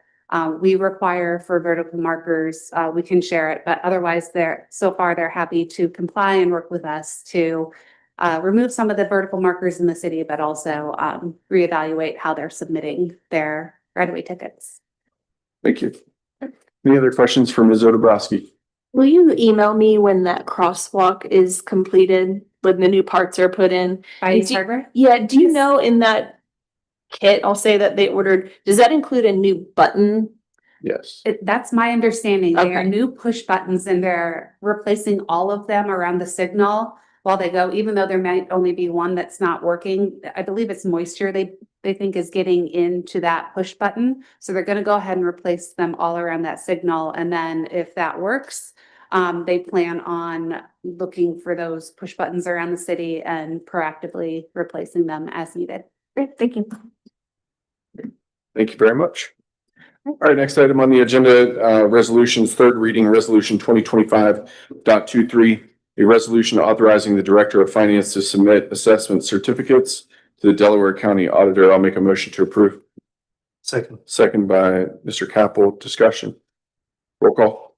we require for vertical markers, we can share it. But otherwise, so far they're happy to comply and work with us to remove some of the vertical markers in the city, but also reevaluate how they're submitting their right-of-way tickets. Thank you. Any other questions for Ms. Odebrowski? Will you email me when that crosswalk is completed, when the new parts are put in? By hardware? Yeah, do you know in that kit, I'll say that they ordered, does that include a new button? Yes. That's my understanding. They are Okay. new push buttons and they're replacing all of them around the signal while they go, even though there might only be one that's not working. I believe it's moisture they think is getting into that push button. So they're going to go ahead and replace them all around that signal. And then if that works, they plan on looking for those push buttons around the city and proactively replacing them as needed. Great, thank you. Thank you very much. All right, next item on the agenda, resolutions, third reading, resolution 2025.23, a resolution authorizing the Director of Finance to submit assessment certificates to the Delaware County Auditor. I'll make a motion to approve. Second. Second by Mr. Capel. Discussion. Roll call.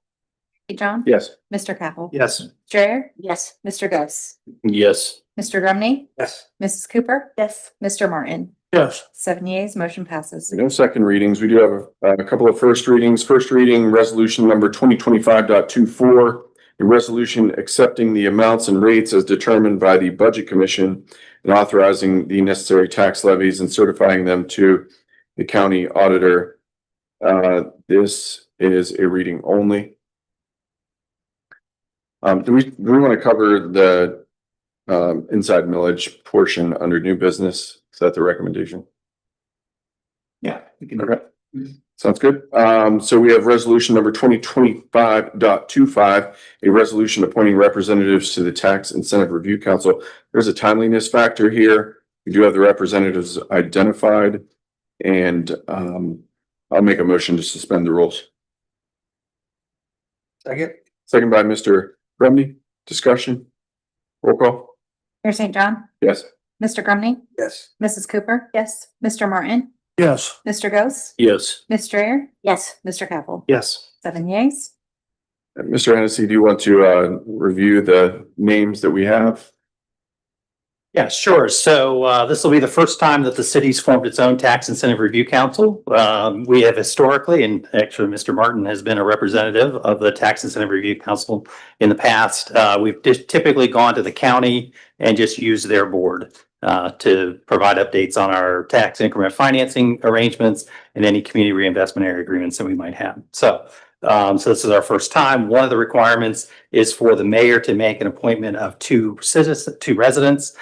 St. John? Yes. Mr. Capel? Yes. Strayer? Yes. Mr. Ghost? Yes. Mr. Grumney? Yes. Mrs. Cooper? Yes. Mr. Martin? Yes. 7 yeas, motion passes. No second readings. We do have a couple of first readings. First reading, resolution number 2025.24, a resolution accepting the amounts and rates as determined by the Budget Commission and authorizing the necessary tax levies and certifying them to the county auditor. This is a reading only. Do we want to cover the inside millage portion under new business? Is that the recommendation? Yeah. We can Okay. Sounds good. So we have resolution number 2025.25, a resolution appointing representatives to the Tax Incentive Review Council. There's a timeliness factor here. We do have the representatives identified, and I'll make a motion to suspend the rules. Second? Second by Mr. Grumney. Discussion? Roll call? Mayor St. John? Yes. Mr. Grumney? Yes. Mrs. Cooper? Yes. Mr. Martin? Yes. Mr. Ghost? Yes. Ms. Strayer? Yes. Mr. Capel? Yes. 7 yeas. Mr. Hennessy, do you want to review the names that we have? Yeah, sure. So this will be the first time that the city's formed its own tax incentive review council. We have historically, and actually Mr. Martin has been a representative of the tax incentive review council in the past. We've just typically gone to the county and just used their board to provide updates on our tax increment financing arrangements and any community reinvestment area agreements that we might have. So this is our first time. One of the requirements is for the mayor to make an appointment of two residents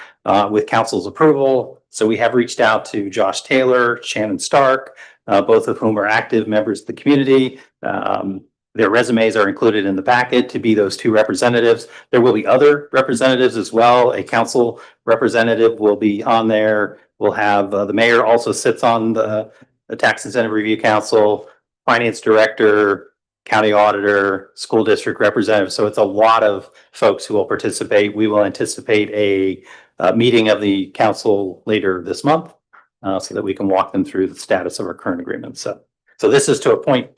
with council's approval. So we have reached out to Josh Taylor, Shannon Stark, both of whom are active members of the community. Their resumes are included in the packet to be those two representatives. There will be other representatives as well. A council representative will be on there. We'll have the mayor also sits on the Tax Incentive Review Council, finance director, county auditor, school district representative. So it's a lot of folks who will participate. We will anticipate a meeting of the council later this month so that we can walk them through the status of our current agreement. So this is to appoint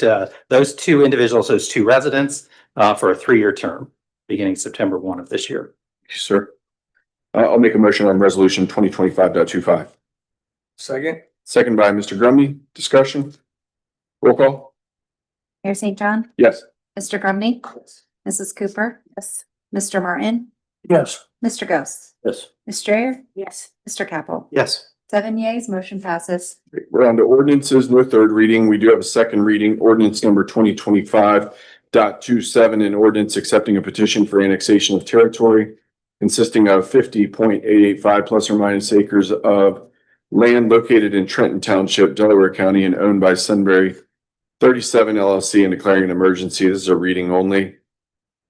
those two individuals, those two residents for a 3-year term beginning September 1 of this year. Yes, sir. I'll make a motion on resolution 2025.25. Second? Second by Mr. Grumney. Discussion? Roll call? Mayor St. John? Yes. Mr. Grumney? Mrs. Cooper? Yes. Mr. Martin? Yes. Mr. Ghost? Yes. Ms. Strayer? Yes. Mr. Capel? Yes. 7 yeas, motion passes. We're on to ordinances, no third reading. We do have a second reading, ordinance number 2025.27, an ordinance accepting a petition for annexation of territory consisting of 50.885 plus or minus acres of land located in Trenton Township, Delaware County, and owned by Sunbury 37 LLC, and declaring an emergency. This is a reading only.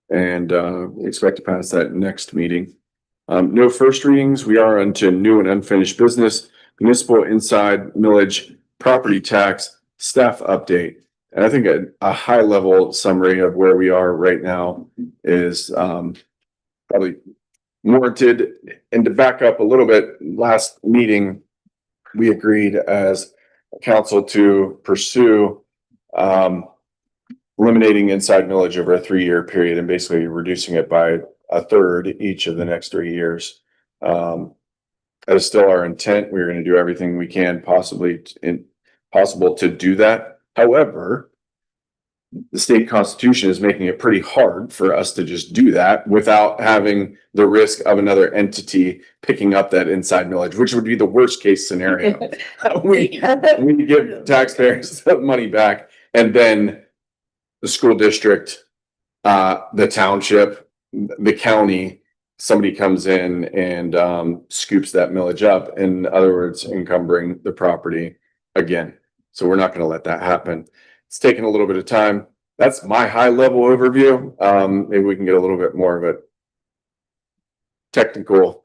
And we expect to pass that next meeting. No first readings. We are on to new and unfinished business, municipal inside millage property tax staff update. And I think a high level summary of where we are right now is probably warranted. And to back up a little bit, last meeting, we agreed as a council to pursue eliminating inside millage over a 3-year period and basically reducing it by a third each of the next 3 years. That is still our intent. We're going to do everything we can possible to do that. However, the state constitution is making it pretty hard for us to just do that without having the risk of another entity picking up that inside millage, which would be the worst case scenario. we give taxpayers the money back, and then the school district, the township, the county, somebody comes in and scoops that millage up. In other words, encumbering the property again. So we're not going to let that happen. It's taken a little bit of time. That's my high level overview. Maybe we can get a little bit more of a technical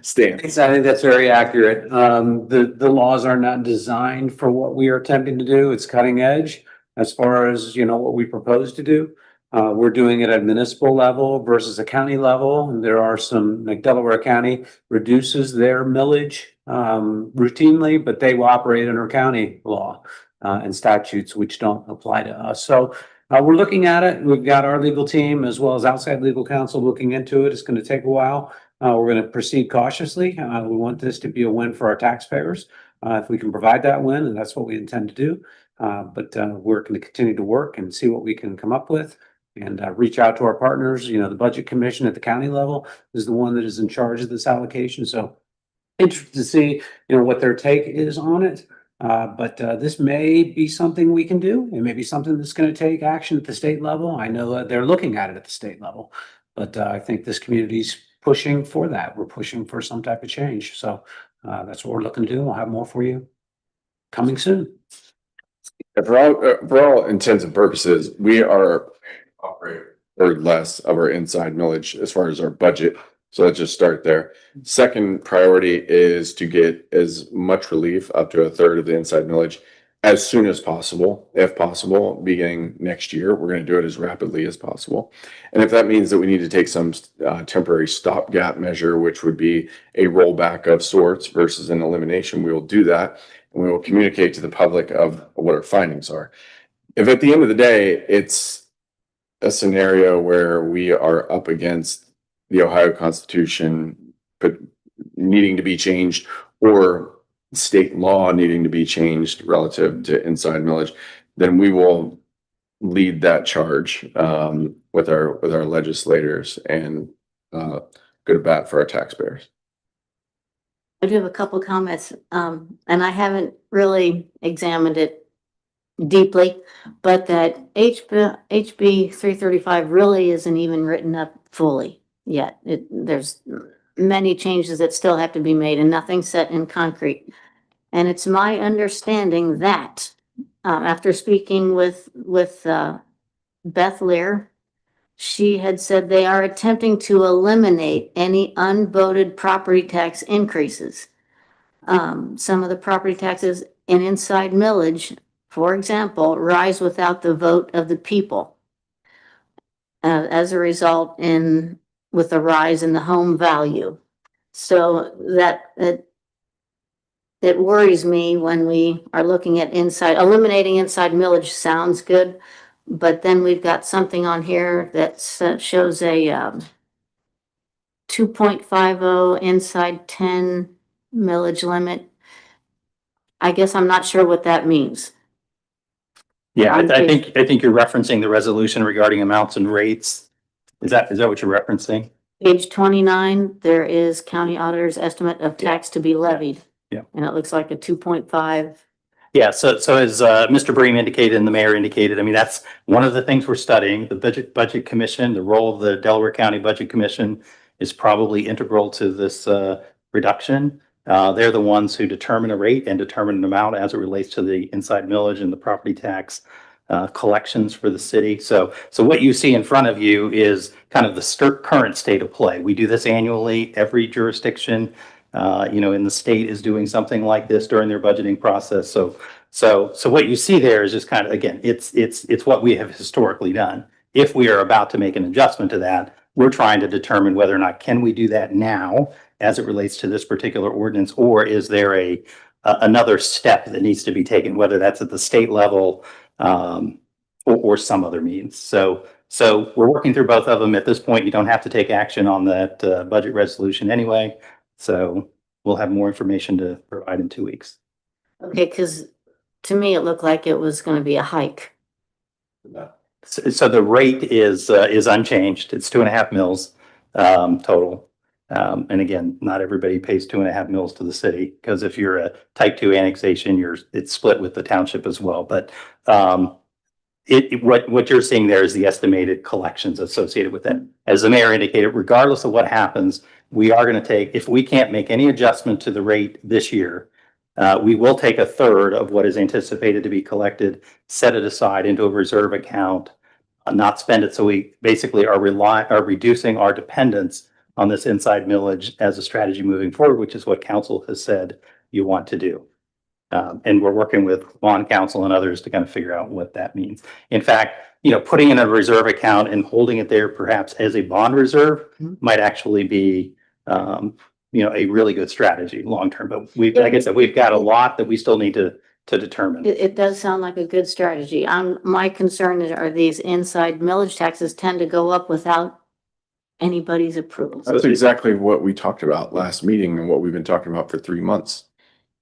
stance. I think that's very accurate. The laws are not designed for what we are attempting to do. It's cutting edge as far as, what we propose to do. We're doing it at municipal level versus a county level. And there are some, like Delaware County reduces their millage routinely, but they will operate under county law and statutes which don't apply to us. So We're looking at it. We've got our legal team as well as outside legal counsel looking into it. It's going to take a while. We're going to proceed cautiously. We want this to be a win for our taxpayers. If we can provide that win, and that's what we intend to do. But we're going to continue to work and see what we can come up with and reach out to our partners. You know, the Budget Commission at the county level is the one that is in charge of this allocation. So interested to see, you know, what their take is on it. But this may be something we can do. It may be something that's going to take action at the state level. I know that they're looking at it at the state level, but I think this community's pushing for that. We're pushing for some type of change. So that's what we're looking to do. We'll have more for you coming soon. For all intents and purposes, we are operate or less of our inside millage as far as our budget. So let's just start there. Second priority is to get as much relief, up to a third of the inside millage, as soon as possible. If possible, beginning next year, we're going to do it as rapidly as possible. And if that means that we need to take some temporary stopgap measure, which would be a rollback of sorts versus an elimination, we will do that. And we will communicate to the public of what our findings are. If at the end of the day, it's a scenario where we are up against the Ohio Constitution but needing to be changed, or state law needing to be changed relative to inside millage, then we will lead that charge with our legislators and go to bat for our taxpayers. I do have a couple comments, and I haven't really examined it deeply, but that HB 335 really isn't even written up fully yet. There's many changes that still have to be made and nothing set in concrete. And it's my understanding that after speaking with Beth Lear, she had said they are attempting to eliminate any unvoted property tax increases. Some of the property taxes in inside millage, for example, rise without the vote of the people. As a result, with a rise in the home value. So that it worries me when we are looking at eliminating inside millage sounds good, but then we've got something on here that shows a 2.50 inside 10 millage limit. I guess I'm not sure what that means. Yeah, I think you're referencing the resolution regarding amounts and rates. Is that what you're referencing? Page 29, there is county auditor's estimate of tax to be levied. Yeah. And it looks like a 2.5. Yeah, so as Mr. Bream indicated and the mayor indicated, I mean, that's one of the things we're studying. The Budget Commission, the role of the Delaware County Budget Commission is probably integral to this reduction. They're the ones who determine a rate and determine an amount as it relates to the inside millage and the property tax collections for the city. So what you see in front of you is kind of the current state of play. We do this annually. Every jurisdiction, in the state is doing something like this during their budgeting process. So what you see there is just kind of, again, it's what we have historically done. If we are about to make an adjustment to that, we're trying to determine whether or not can we do that now as it relates to this particular ordinance, or is there another step that needs to be taken, whether that's at the state level or some other means. So we're working through both of them. At this point, you don't have to take action on that budget resolution anyway. So we'll have more information to provide in 2 weeks. Okay, because to me, it looked like it was going to be a hike. So the rate is unchanged. It's 2.5 mils total. And again, not everybody pays 2.5 mils to the city, because if you're a type 2 annexation, it's split with the township as well. But what you're seeing there is the estimated collections associated with that. As the mayor indicated, regardless of what happens, we are going to take, if we can't make any adjustment to the rate this year, we will take a third of what is anticipated to be collected, set it aside into a reserve account, not spend it. So we basically are reducing our dependence on this inside millage as a strategy moving forward, which is what council has said you want to do. And we're working with bond council and others to kind of figure out what that means. In fact, putting in a reserve account and holding it there perhaps as a bond reserve might actually be, a really good strategy long term. But like I said, we've got a lot that we still need to to determine. It does sound like a good strategy. My concern is, are these inside millage taxes tend to go up without anybody's approval. That's exactly what we talked about last meeting and what we've been talking about for 3 months.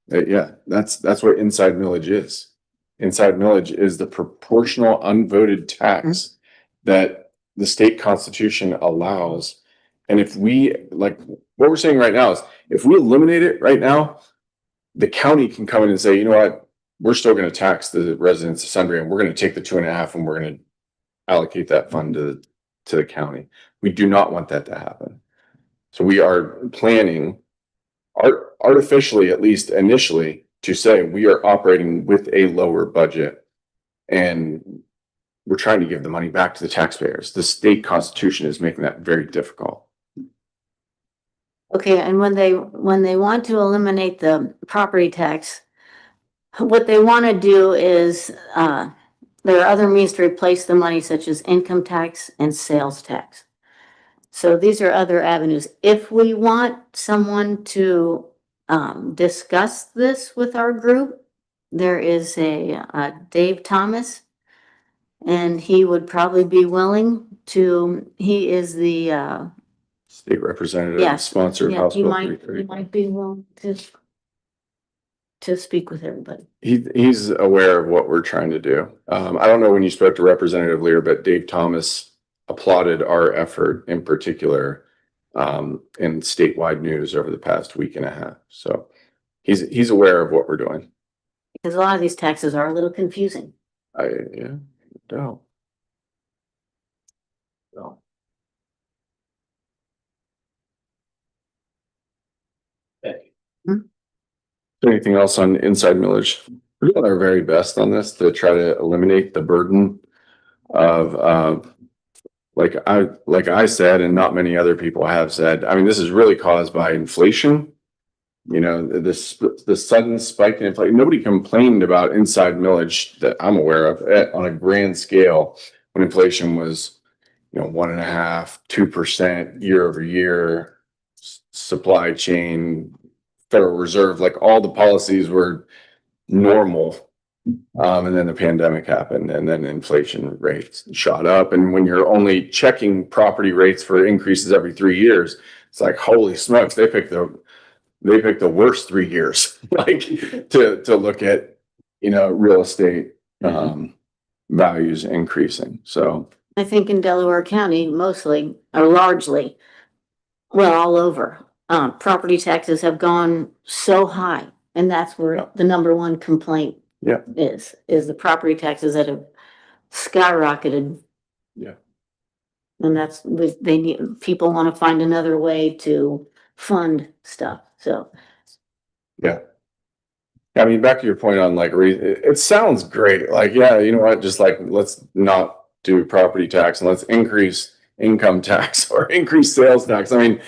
Yeah, that's what inside millage is. Inside millage is the proportional unvoted tax that the state constitution allows. And if we, like, what we're saying right now is, if we eliminate it right now, the county can come in and say, you know what, we're still gonna tax the residents of Sunbury, and we're gonna take the 2.5 and we're gonna allocate that fund to the county. We do not want that to happen. So we are planning artificially, at least initially, to say we are operating with a lower budget, and we're trying to give the money back to the taxpayers. The state constitution is making that very difficult. Okay, and when they want to eliminate the property tax, what they want to do is, there are other means to replace the money, such as income tax and sales tax. So these are other avenues. If we want someone to discuss this with our group, there is a Dave Thomas, and he would probably be willing to. He is the State representative, yes, sponsor of yeah, House he Bill might 330. be willing to speak with everybody. He's aware of what we're trying to do. I don't know when you spoke to Representative Lear, but Dave Thomas applauded our effort in particular in statewide news over the past week and a half. So he's aware of what we're doing. Because a lot of these taxes are a little confusing. Yeah, no. No. Anything else on inside millage? We're doing our very best on this to try to eliminate the burden of like I said, and not many other people have said. I mean, this is really caused by inflation. You know, the sudden spike in inflation. Nobody complained about inside millage that I'm aware of on a grand scale when inflation was, 1.5%, 2% year over year. Supply chain, Federal Reserve, like all the policies were normal. And then the pandemic happened, and then inflation rates shot up. And when you're only checking property rates for increases every 3 years, it's like, holy smokes, they picked the worst 3 years, like to look at, real estate values increasing. So I think in Delaware County, mostly or largely, well, all over, property taxes have gone so high, and that's where the number one complaint is the property taxes that have skyrocketed. Yeah. And that's, people want to find another way to fund stuff, so. yeah. I mean, back to your point on like, it sounds great. Like, yeah, you know what, just like, let's not do property tax and let's increase income tax or increase sales tax. I mean,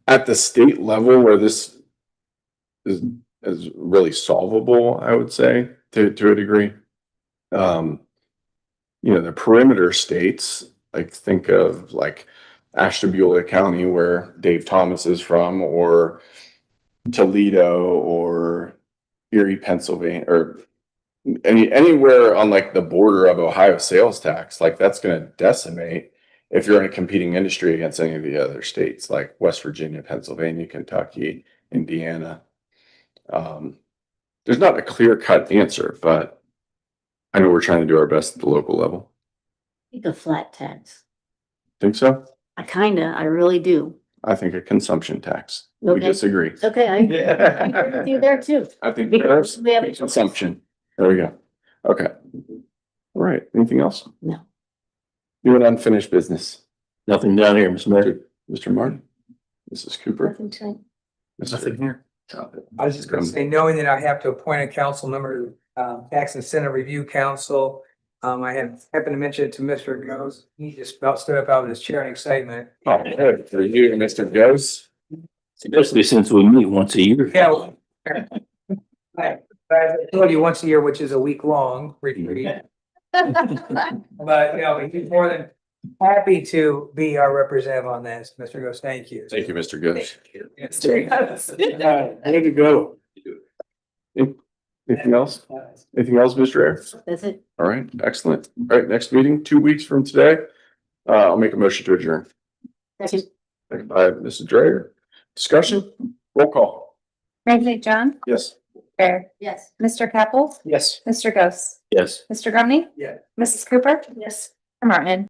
at the state level where this is really solvable, I would say, to a degree. The perimeter states, like think of like Ashtabula County where Dave Thomas is from, or Toledo or Erie, Pennsylvania, or anywhere on like the border of Ohio sales tax, like that's going to decimate if you're in a competing industry against any of the other states like West Virginia, Pennsylvania, Kentucky, Indiana. There's not a clear-cut answer, but I know we're trying to do our best at the local level. I think a flat tax. Think so? I really do. I think a consumption tax. We Okay. disagree. Okay, I agree with you there too. I think Because there's we have a choice. consumption. There we go. Okay. All right. Anything else? No. You an unfinished business. Nothing down here, Mr. Mayor. Mr. Martin? Mrs. Cooper? Nothing tonight. Nothing here. I was just gonna say, knowing that I have to appoint a council member, Tax Incentive Review Council. I had happened to mention it to Mr. Goes. He just about stood up out of his chair in excitement. Oh, good for you, Mr. Ghost. Especially since we meet once a year. Yeah. Well, I told you once a year, which is a week long retreat. But he's more than happy to be our representative on this. Mr. Ghost, thank you. Thank you, Mr. Ghost. Yes. Way to go. Anything else? Anything else, Mr. Air? That's it. All right, excellent. All right, next meeting, 2 weeks from today. I'll make a motion to adjourn. Second. Second by Mrs. Dreyer. Discussion, roll call. Mayor St. John, Yes. Fair, Yes. Mr. Capel, Yes. Mr. Ghost, Yes. Mr. Grumney. Yeah. Mrs. Cooper, Yes. Martin.